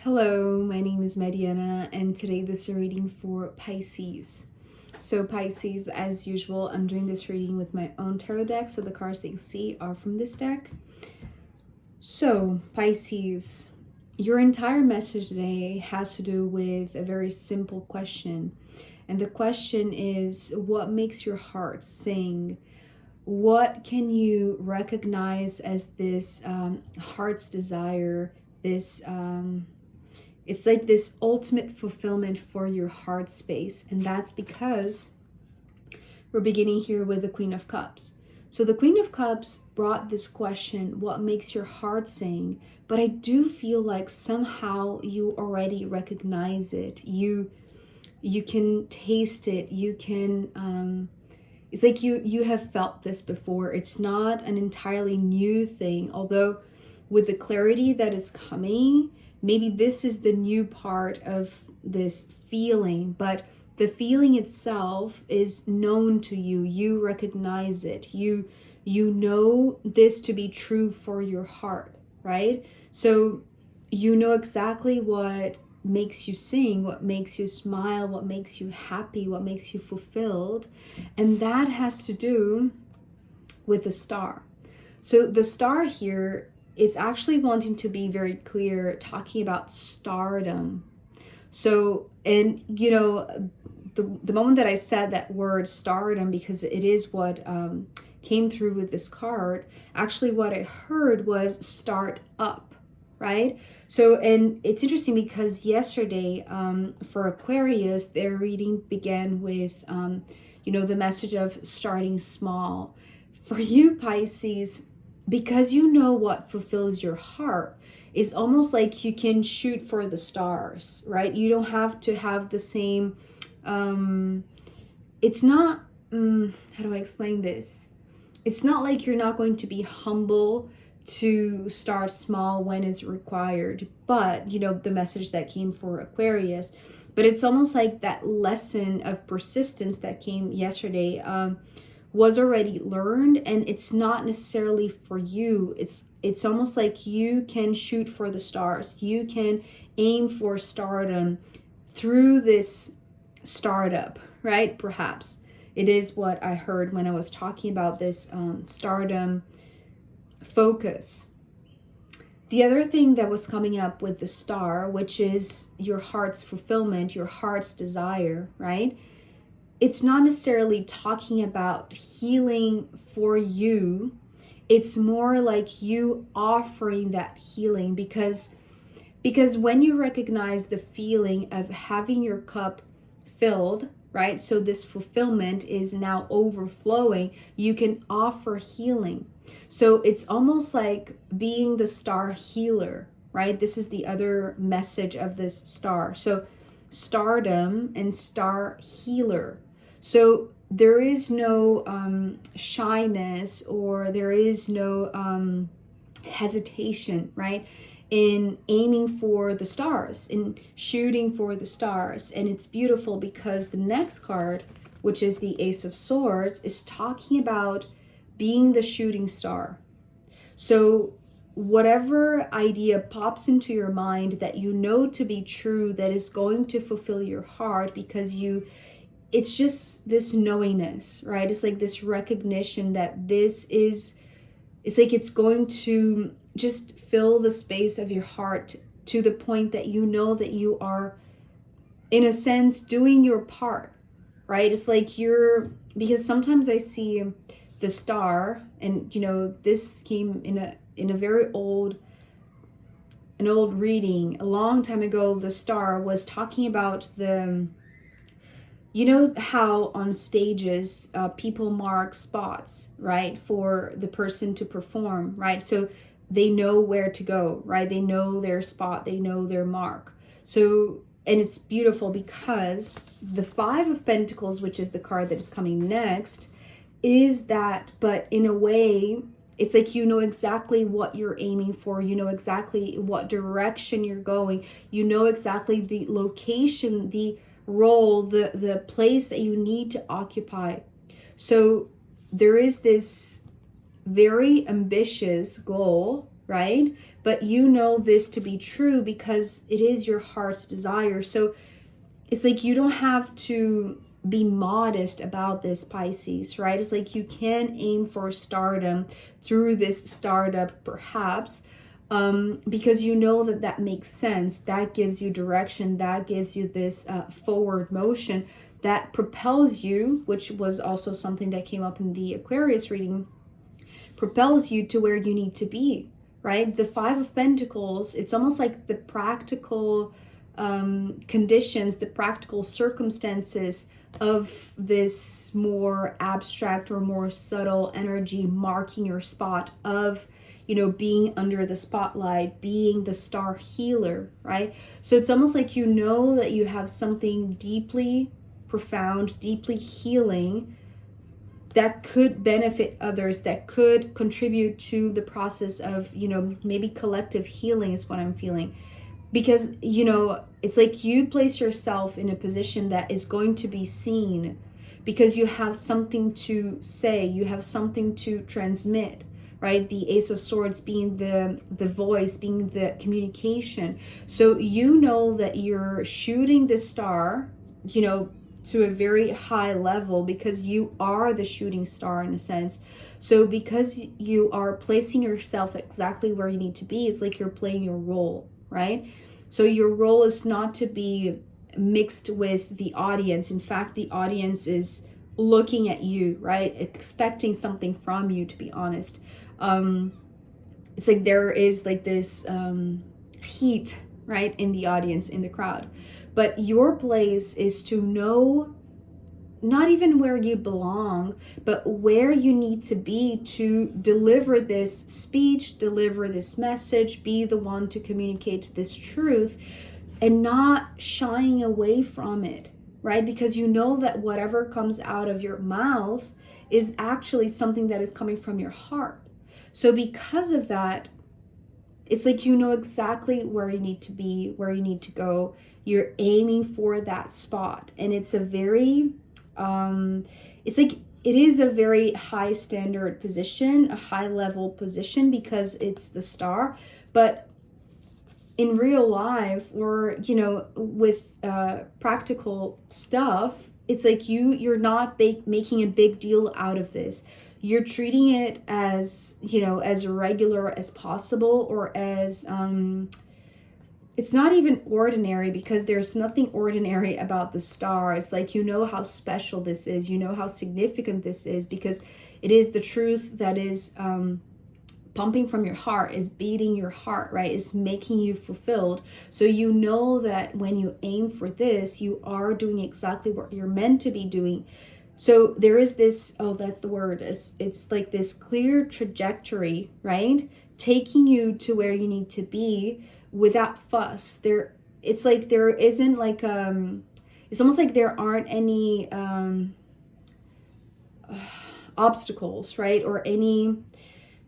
Hello, my name is Mariana, and today this is a reading for Pisces. So Pisces, as usual, I'm doing this reading with my own tarot deck, so the cards that you see are from this deck. So Pisces, your entire message today has to do with a very simple question. And the question is, what makes your heart sing? What can you recognize as this heart's desire, this it's like this ultimate fulfillment for your heart space. And that's because we're beginning here with the Queen of Cups. So the Queen of Cups brought this question, what makes your heart sing? But I do feel like somehow you already recognize it. You can taste it. You can it's like you have felt this before. It's not an entirely new thing, although with the clarity that is coming, maybe this is the new part of this feeling, but the feeling itself is known to you. You recognize it. You know this to be true for your heart, right? So you know exactly what makes you sing, what makes you smile, what makes you happy, what makes you fulfilled. And that has to do with the star. So the star here, it's actually wanting to be very clear, talking about stardom. So, and the moment that I said that word stardom, because it is what came through with this card, actually what I heard was start up, right? So, and it's interesting because yesterday for Aquarius, their reading began with, the message of starting small. For you, Pisces, because you know what fulfills your heart, it's almost like you can shoot for the stars, right? You don't have to have the same, it's not, how do I explain this? It's not like you're not going to be humble to start small when it's required, but the message that came for Aquarius, but it's almost like that lesson of persistence that came yesterday was already learned, and it's not necessarily for you. It's almost like you can shoot for the stars. You can aim for stardom through this startup, right? Perhaps it is what I heard when I was talking about this stardom focus. The other thing that was coming up with the star, which is your heart's fulfillment, your heart's desire, right? It's not necessarily talking about healing for you. It's more like you offering that healing, because when you recognize the feeling of having your cup filled, right? So this fulfillment is now overflowing, you can offer healing. So it's almost like being the star healer, right? This is the other message of this star. So stardom and star healer. So there is no shyness, or there is no hesitation, right, in aiming for the stars, in shooting for the stars. And it's beautiful because the next card, which is the Ace of Swords, is talking about being the shooting star. So whatever idea pops into your mind that you know to be true, that is going to fulfill your heart, because it's just this knowingness, right? It's like this recognition that it's like it's going to just fill the space of your heart to the point that you know that you are, in a sense, doing your part, right? It's like because sometimes I see the star, and this came in a very old reading a long time ago. The star was talking about how on stages people mark spots, right, for the person to perform, right? So they know where to go, right? They know their spot, they know their mark. So, and it's beautiful because the Five of Pentacles, which is the card that is coming next, is that, but in a way, it's like you know exactly what you're aiming for. You know exactly what direction you're going. You know exactly the location, the role, the place that you need to occupy. So there is this very ambitious goal, right? But you know this to be true because it is your heart's desire. So it's like you don't have to be modest about this, Pisces, right? It's like you can aim for stardom through this startup, perhaps, because you know that that makes sense. That gives you direction. That gives you this forward motion that propels you, which was also something that came up in the Aquarius reading, propels you to where you need to be, right? The Five of Pentacles, it's almost like the practical conditions, the practical circumstances of this more abstract or more subtle energy marking your spot of, you know, being under the spotlight, being the star healer, right? So it's almost like you know that you have something deeply profound, deeply healing that could benefit others, that could contribute to the process of, you know, maybe collective healing is what I'm feeling. Because, you know, it's like you place yourself in a position that is going to be seen because you have something to say, you have something to transmit, right? The Ace of Swords being the voice, being the communication. So you know that you're shooting the star, you know, to a very high level because you are the shooting star in a sense. So because you are placing yourself exactly where you need to be, it's like you're playing your role, right? So your role is not to be mixed with the audience. In fact, the audience is looking at you, right? Expecting something from you, to be honest. It's like there is like this heat, right, in the audience, in the crowd. But your place is to know not even where you belong, but where you need to be to deliver this speech, deliver this message, be the one to communicate this truth and not shying away from it, right? Because you know that whatever comes out of your mouth is actually something that is coming from your heart. So because of that, it's like you know exactly where you need to be, where you need to go. You're aiming for that spot. And it's a very, it's like, it is a very high standard position, a high level position because it's the star. But in real life or, you know, with practical stuff, it's like you're not making a big deal out of this. You're treating it as, you know, as regular as possible, or as it's not even ordinary because there's nothing ordinary about the star. It's like, you know how special this is, you know how significant this is because it is the truth that is pumping from your heart, is beating your heart, right? Is making you fulfilled. So you know that when you aim for this, you are doing exactly what you're meant to be doing. So there is this, oh, that's the word. It's like this clear trajectory, right? Taking you to where you need to be without fuss. It's like there isn't like, it's almost like there aren't any obstacles, right? Or any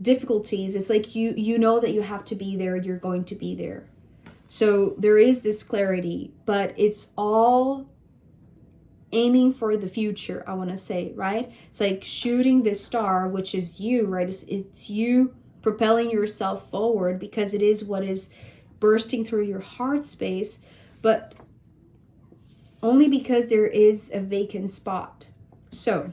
difficulties. It's like you know that you have to be there, you're going to be there. So there is this clarity, but it's all aiming for the future, I want to say, right? It's like shooting this star, which is you, right? It's you propelling yourself forward because it is what is bursting through your heart space, but only because there is a vacant spot. So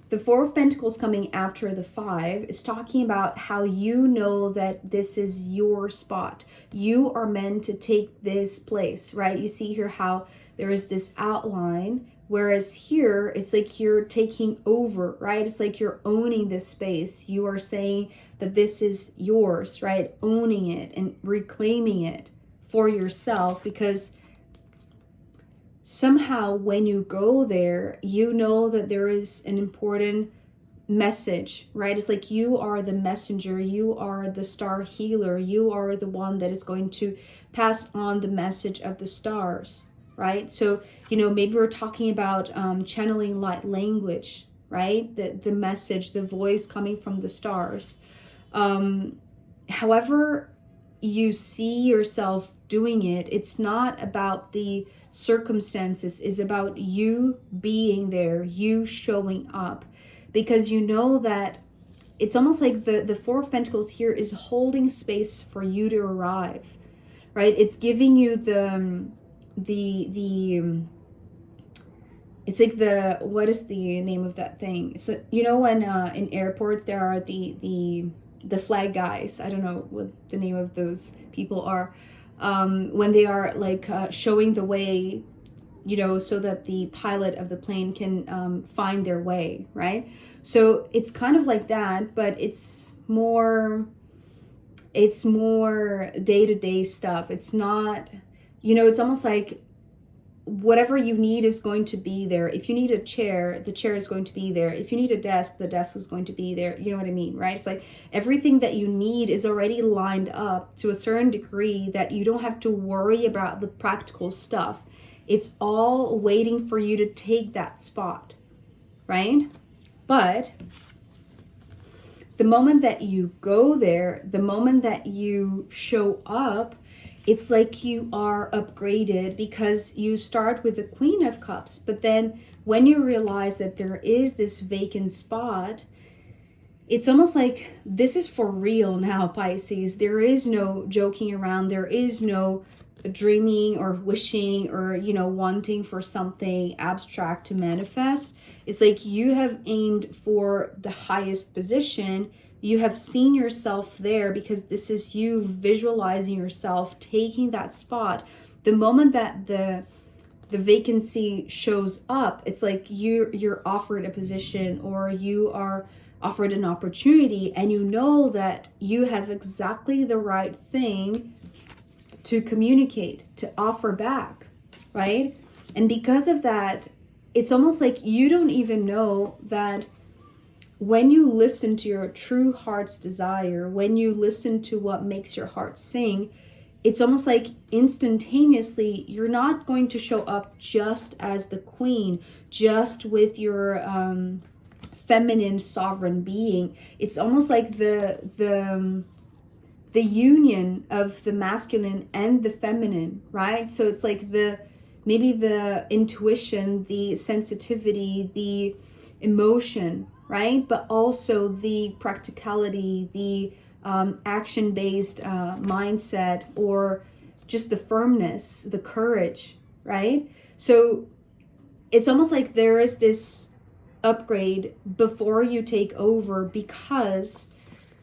the Four of Pentacles coming after the Five is talking about how you know that this is your spot. You are meant to take this place, right? You see here how there is this outline, whereas here it's like you're taking over, right? It's like you're owning this space. You are saying that this is yours, right? Owning it and reclaiming it for yourself, because somehow when you go there, you know that there is an important message, right? It's like you are the messenger, you are the star healer, you are the one that is going to pass on the message of the stars, right? So, you know, maybe we're talking about channeling light language, right? The message, the voice coming from the stars. However you see yourself doing it, it's not about the circumstances, it's about you being there, you showing up, because you know that it's almost like the Four of Pentacles here is holding space for you to arrive, right? It's giving you it's like what is the name of that thing? So you know when in airports there are the flag guys. I don't know what the name of those people are. When they are like showing the way, you know, so that the pilot of the plane can find their way, right? So it's kind of like that, but it's more day-to-day stuff. It's not, you know, it's almost like whatever you need is going to be there. If you need a chair, the chair is going to be there. If you need a desk, the desk is going to be there. You know what I mean, right? It's like everything that you need is already lined up to a certain degree that you don't have to worry about the practical stuff. It's all waiting for you to take that spot, right? But the moment that you go there, the moment that you show up, it's like you are upgraded, because you start with the Queen of Cups, but then when you realize that there is this vacant spot, it's almost like this is for real now, Pisces. There is no joking around. There is no dreaming or wishing or, you know, wanting for something abstract to manifest. It's like you have aimed for the highest position. You have seen yourself there, because this is you visualizing yourself taking that spot. The moment that the vacancy shows up, it's like you're offered a position, or you are offered an opportunity, and you know that you have exactly the right thing to communicate, to offer back, right? And because of that, it's almost like you don't even know that when you listen to your true heart's desire, when you listen to what makes your heart sing, it's almost like instantaneously you're not going to show up just as the queen, just with your feminine sovereign being. It's almost like the union of the masculine and the feminine, right? So it's like maybe the intuition, the sensitivity, the emotion, right? But also the practicality, the action-based mindset, or just the firmness, the courage, right? So it's almost like there is this upgrade before you take over, because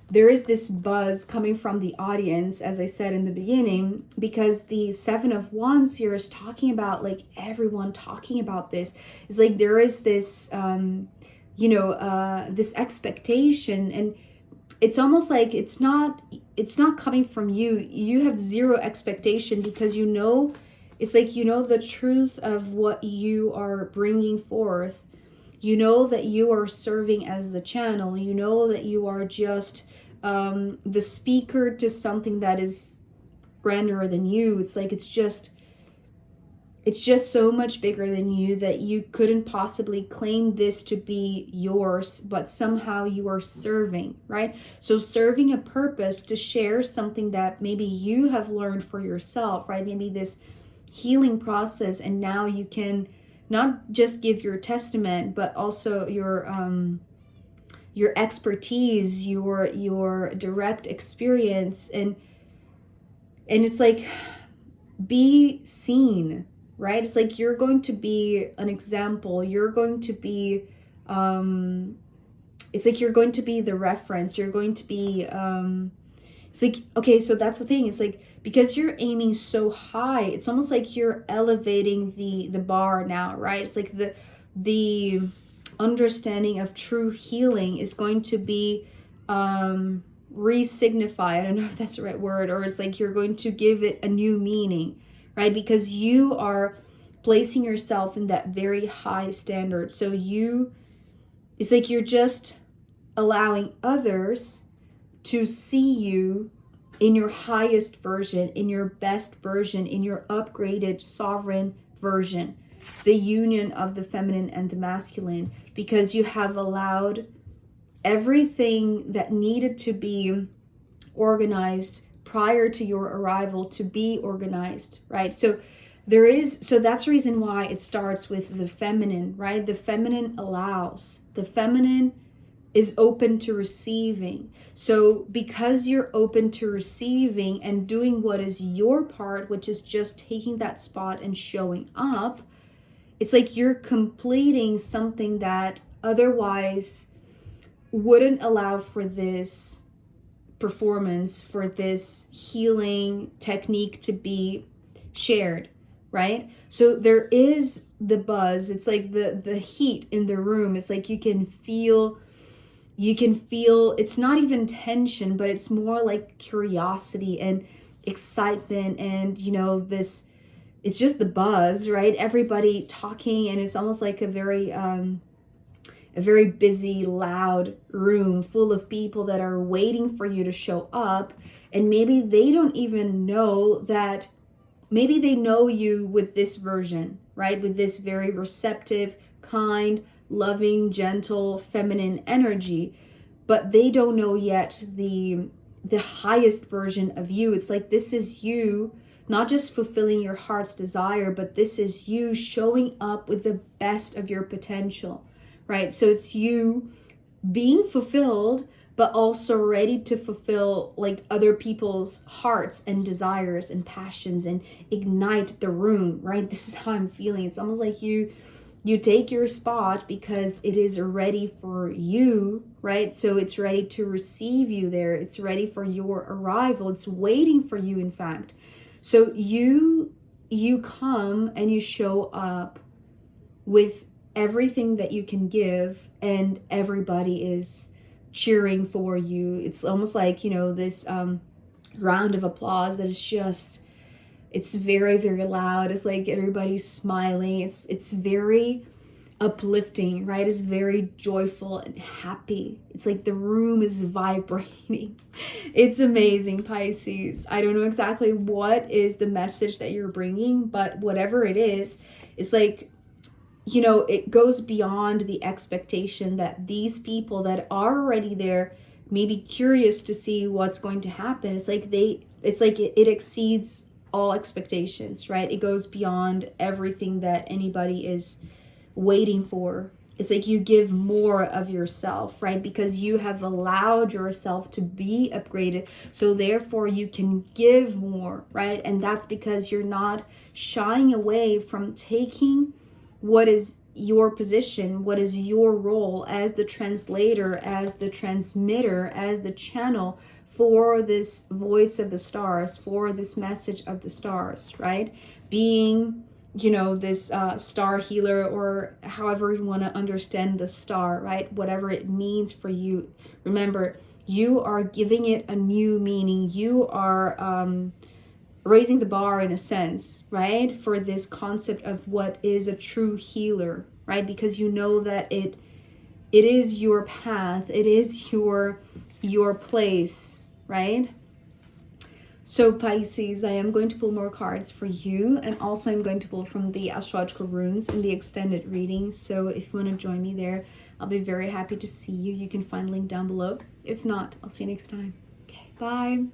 there is this buzz coming from the audience, as I said in the beginning, because the Seven of Wands here is talking about, like, everyone talking about this. It's like there is this this expectation, and it's almost like it's not coming from you. You have zero expectation, because you know, it's like, you know, the truth of what you are bringing forth. You know that you are serving as the channel. You know that you are just the speaker to something that is grander than you. It's like it's just so much bigger than you that you couldn't possibly claim this to be yours, but somehow you are serving, right? So serving a purpose to share something that maybe you have learned for yourself, right? Maybe this healing process, and now you can not just give your testament, but also your expertise, your direct experience, and it's like, be seen, right? It's like you're going to be an example. You're going to be it's like you're going to be the reference. You're going to be it's like, okay, so that's the thing. It's like, because you're aiming so high, it's almost like you're elevating the bar now, right? It's like the understanding of true healing is going to be re-signify. I don't know if that's the right word, or it's like you're going to give it a new meaning, right? Because you are placing yourself in that very high standard. So it's like you're just allowing others to see you in your highest version, in your best version, in your upgraded sovereign version, the union of the feminine and the masculine, because you have allowed everything that needed to be organized prior to your arrival to be organized, right? So that's the reason why it starts with the feminine, right? The feminine allows, the feminine is open to receiving. So because you're open to receiving and doing what is your part, which is just taking that spot and showing up, it's like you're completing something that otherwise wouldn't allow for this performance, for this healing technique to be shared, right? So there is the buzz. It's like the heat in the room. It's like you can feel it's not even tension, but it's more like curiosity and excitement, and this, it's just the buzz, right? Everybody talking, and it's almost like a very busy, loud room full of people that are waiting for you to show up. And maybe they don't even know that, maybe they know you with this version, right? With this very receptive, kind, loving, gentle, feminine energy, but they don't know yet the highest version of you. It's like this is you not just fulfilling your heart's desire, but this is you showing up with the best of your potential, right? So it's you being fulfilled, but also ready to fulfill like other people's hearts and desires and passions and ignite the room, right? This is how I'm feeling. It's almost like you take your spot because it is ready for you, right? So it's ready to receive you there. It's ready for your arrival. It's waiting for you, in fact. So you come and you show up with everything that you can give, and everybody is cheering for you. It's almost like, this round of applause that is just, it's very, very loud. It's like everybody's smiling. It's very uplifting, right? It's very joyful and happy. It's like the room is vibrating. It's amazing, Pisces. I don't know exactly what is the message that you're bringing, but whatever it is, it's like, it goes beyond the expectation that these people that are already there may be curious to see what's going to happen. It's like it exceeds all expectations, right? It goes beyond everything that anybody is waiting for. It's like you give more of yourself, right? Because you have allowed yourself to be upgraded. So therefore you can give more, right? And that's because you're not shying away from taking what is your position, what is your role as the translator, as the transmitter, as the channel for this voice of the stars, for this message of the stars, right? Being, this star healer, or however you want to understand the star, right? Whatever it means for you. Remember, you are giving it a new meaning. You are raising the bar in a sense, right? For this concept of what is a true healer, right? Because you know that it is your path. It is your place, right? So Pisces, I am going to pull more cards for you, and also I'm going to pull from the astrological runes in the extended reading. So if you want to join me there, I'll be very happy to see you. You can find the link down below. If not, I'll see you next time. Okay, bye.